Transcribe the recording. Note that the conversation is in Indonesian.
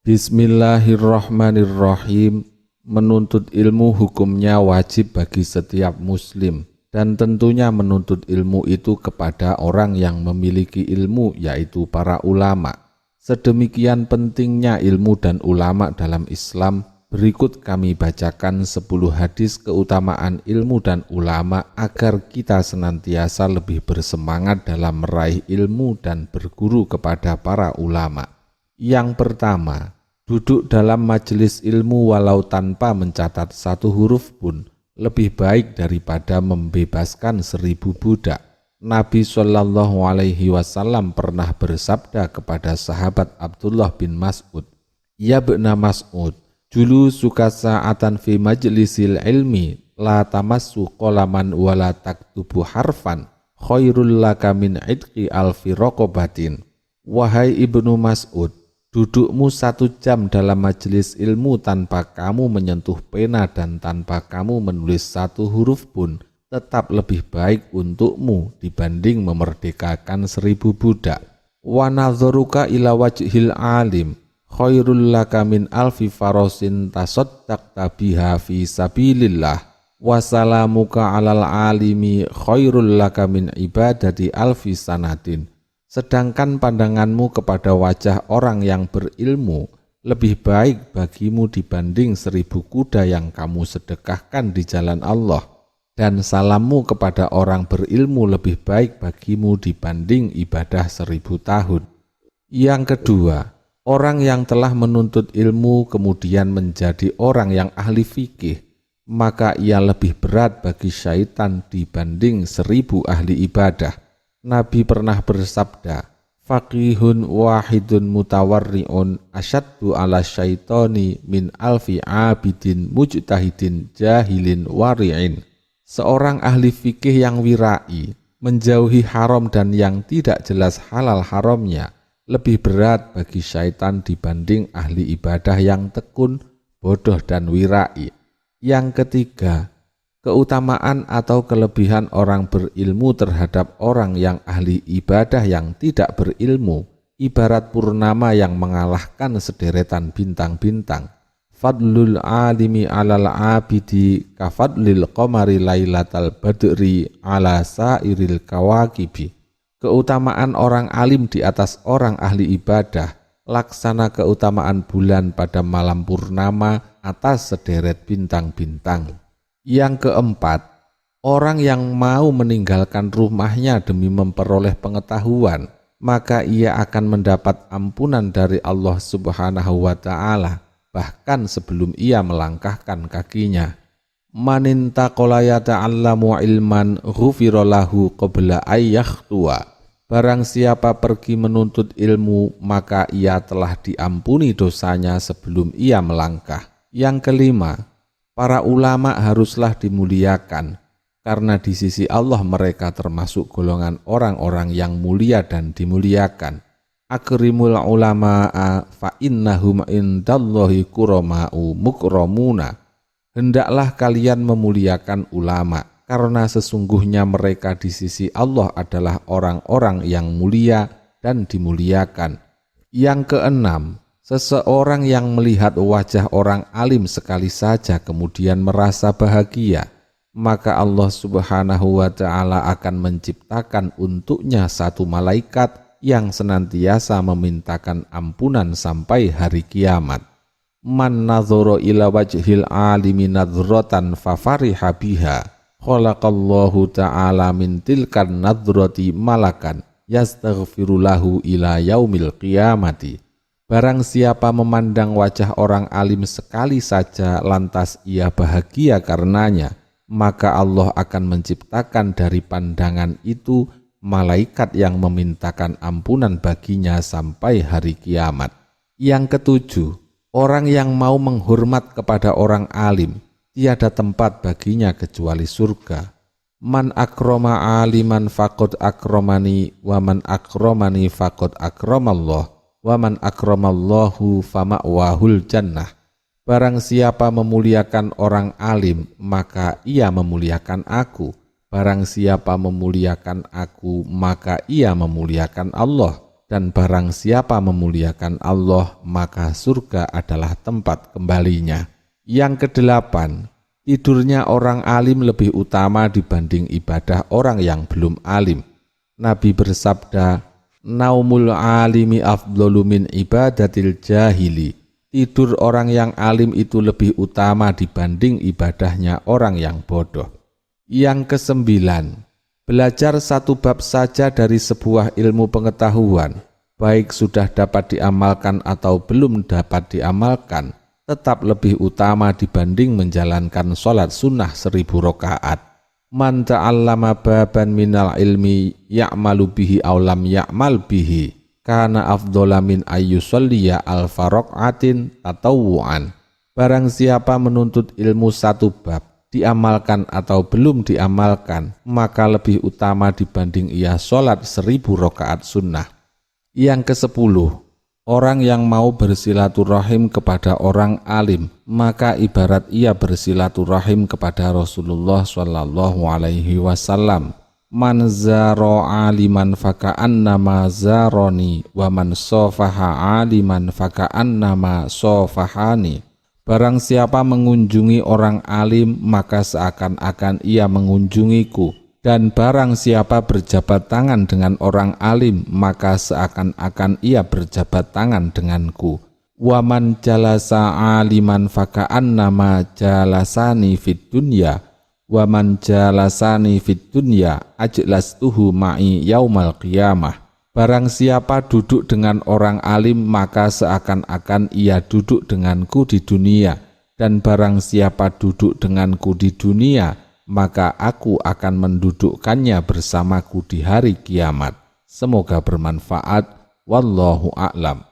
Bismillahirrahmanirrahim. Menuntut ilmu hukumnya wajib bagi setiap muslim, dan tentunya menuntut ilmu itu kepada orang yang memiliki ilmu, yaitu para ulama. Sedemikian pentingnya ilmu dan ulama dalam Islam. Berikut kami bacakan 10 hadis keutamaan ilmu dan ulama agar kita senantiasa lebih bersemangat dalam meraih ilmu dan berguru kepada para ulama. Yang pertama, duduk dalam majelis ilmu walau tanpa mencatat satu huruf pun lebih baik daripada membebaskan 1000 budak. Nabi Shallallahu Alaihi Wasallam pernah bersabda kepada sahabat Abdullah bin Mas'ud, "Ya bena Mas'ud, julu suka sa'atan fi majlisil ilmi, la tamassu qalaman wala taktubu harfan, khairul laka min idqi alfi raqabatin." Wahai Ibnu Mas'ud, dudukmu 1 jam dalam majelis ilmu tanpa kamu menyentuh pena dan tanpa kamu menulis 1 huruf pun tetap lebih baik untukmu dibanding memerdekakan 1000 budak. Wa nadharuka ila wajhil alim khairul laka min alfi farasin tasaddaqta biha fi sabilillah, wa salamuka alal alimi khairul laka min ibadati alfi sanatin. Sedangkan pandanganmu kepada wajah orang yang berilmu lebih baik bagimu dibanding 1000 kuda yang kamu sedekahkan di jalan Allah, dan salammu kepada orang berilmu lebih baik bagimu dibanding ibadah 1000 tahun. Yang kedua, orang yang telah menuntut ilmu kemudian menjadi orang yang ahli fikih, maka ia lebih berat bagi syaitan dibanding 1000 ahli ibadah. Nabi pernah bersabda, "Faqihun wahidun mutawarri'un asyaddu ala syaitani min alfi abidin mujtahidin jahilin wari'in." Seorang ahli fikih yang wirai, menjauhi haram dan yang tidak jelas halal haramnya, lebih berat bagi syaitan dibanding ahli ibadah yang tekun, bodoh dan wirai. Yang ketiga, keutamaan atau kelebihan orang berilmu terhadap orang yang ahli ibadah yang tidak berilmu ibarat purnama yang mengalahkan sederetan bintang-bintang. Fadlul alimi alal abidi kafadlil qamari lailatal badri ala sairil kawakibi. Keutamaan orang alim di atas orang ahli ibadah laksana keutamaan bulan pada malam purnama atas sederet bintang-bintang. Yang keempat, orang yang mau meninggalkan rumahnya demi memperoleh pengetahuan, maka ia akan mendapat ampunan dari Allah Subhanahu wa Ta'ala, bahkan sebelum ia melangkahkan kakinya. Man intaqala yata'allamu ilman ghufira lahu qabla ayyakhtua. Barang siapa pergi menuntut ilmu, maka ia telah diampuni dosanya sebelum ia melangkah. Yang kelima, para ulama haruslah dimuliakan, karena di sisi Allah mereka termasuk golongan orang-orang yang mulia dan dimuliakan. Akrimul ulama'a fa innahum indallahi kurama'u mukramuna. Hendaklah kalian memuliakan ulama, karena sesungguhnya mereka di sisi Allah adalah orang-orang yang mulia dan dimuliakan. Yang keenam, seseorang yang melihat wajah orang alim sekali saja kemudian merasa bahagia, maka Allah Subhanahu wa Ta'ala akan menciptakan untuknya 1 malaikat yang senantiasa memintakan ampunan sampai hari kiamat. Man nadhara ila wajhil alimi nadhratan fafariha biha, khalaqallahu ta'ala min tilkan nadhrati malakan yastaghfiru lahu ila yaumil qiyamati. Barang siapa memandang wajah orang alim sekali saja lantas ia bahagia karenanya, maka Allah akan menciptakan dari pandangan itu malaikat yang memintakan ampunan baginya sampai hari kiamat. Yang ketujuh, orang yang mau menghormat kepada orang alim, tiada tempat baginya kecuali surga. Man akroma aliman faqad akramani, wa man akramani faqad akramallah, wa man akramallahu fama'wahul jannah. Barang siapa memuliakan orang alim, maka ia memuliakan aku. Barang siapa memuliakan aku, maka ia memuliakan Allah. dan barang siapa memuliakan Allah, maka surga adalah tempat kembalinya. Yang kedelapan, tidurnya orang alim lebih utama dibanding ibadah orang yang belum alim. Nabi bersabda, naumul alimi afdhalu min ibadatil jahili. Tidur orang yang alim itu lebih utama dibanding ibadahnya orang yang bodoh. Yang kesembilan, belajar satu bab saja dari sebuah ilmu pengetahuan, baik sudah dapat diamalkan atau belum dapat diamalkan, tetap lebih utama dibanding menjalankan sholat sunnah 1000 rakaat. Man ta'allama baban minal ilmi ya'malu bihi aw lam ya'mal bihi kana afdhola min ayyusalliya alfa raka'atin tatawwu'an. Barang siapa menuntut ilmu satu bab, diamalkan atau belum diamalkan, maka lebih utama dibanding ia sholat 1000 rakaat sunnah. Yang ke-10, orang yang mau bersilaturahim kepada orang alim, maka ibarat ia bersilaturahim kepada Rasulullah SAW. Man zaro aliman faka'annama zaroni, wa man sofaha aliman faka'annama sofahani. Barang siapa mengunjungi orang alim, maka seakan-akan ia mengunjungiku. Dan barang siapa berjabat tangan dengan orang alim, maka seakan-akan ia berjabat tangan denganku. Waman jalasa aliman faka'annama jalasani fid dunya, waman jalasani fid dunya ajlastuhu ma'i yaumal qiyamah. Barang siapa duduk dengan orang alim, maka seakan-akan ia duduk denganku di dunia. Dan barang siapa duduk denganku di dunia, maka aku akan mendudukkannya bersamaku di hari kiamat. Semoga bermanfaat. Wallahu a'lam.